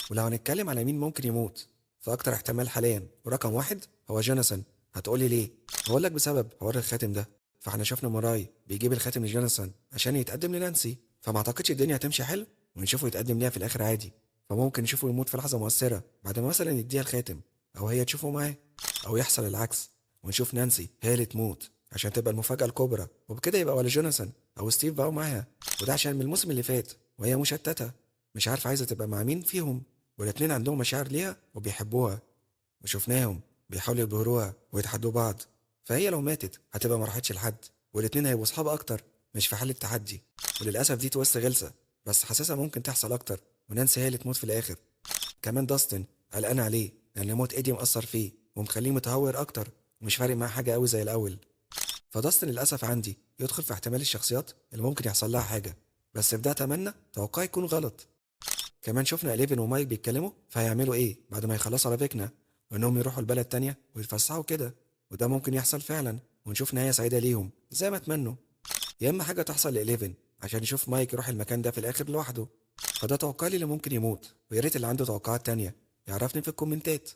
ولو هنتكلم على مين ممكن يموت، فأكتر احتمال حاليا ورقم واحد هو جوناثان. هتقولي ليه؟ هقولك بسبب حوار الخاتم ده. فاحنا شفنا ماراي بيجيب الخاتم لجوناثان عشان يتقدم لنانسي، فما اعتقدش الدنيا هتمشي حلو ونشوفه يتقدم ليها في الاخر عادي. فممكن نشوفه يموت في لحظة مؤثرة بعد ما مثلا يديها الخاتم، او هي تشوفه معاه، او يحصل العكس ونشوف نانسي هي اللي تموت عشان تبقى المفاجأة الكبرى، وبكده يبقى ولا جوناثان او ستيف بقوا معاها. وده عشان من الموسم اللي فات وهي مشتتة، مش عارفة عايزة تبقى مع مين فيهم، والاتنين عندهم مشاعر ليها وبيحبوها، وشفناهم بيحاولوا يبهروها ويتحدوا بعض. فهي لو ماتت هتبقى ما راحتش لحد، والاتنين هيبقوا صحاب اكتر مش في حالة تحدي. وللأسف دي توست غلسة، بس حاسسها ممكن تحصل اكتر ونانسي هي اللي تموت في الاخر. كمان داستن قلقان عليه لان موت ايدي مأثر فيه ومخليه متهور اكتر، ومش فارق معاه حاجة قوي زي الاول. فداستن للأسف عندي يدخل في احتمال الشخصيات اللي ممكن يحصل لها حاجة، بس في ده أتمنى توقعي يكون غلط. كمان شفنا إليفن ومايك بيتكلموا فهيعملوا إيه بعد ما يخلصوا على فيكنا، وإنهم يروحوا البلد تانية ويتفسحوا كده. وده ممكن يحصل فعلا ونشوف نهاية سعيدة ليهم زي ما اتمنوا، يا إما حاجة تحصل لإليفن عشان يشوف مايك يروح المكان ده في الآخر لوحده. فده توقعي اللي ممكن يموت، ويا ريت اللي عنده توقعات تانية يعرفني في الكومنتات.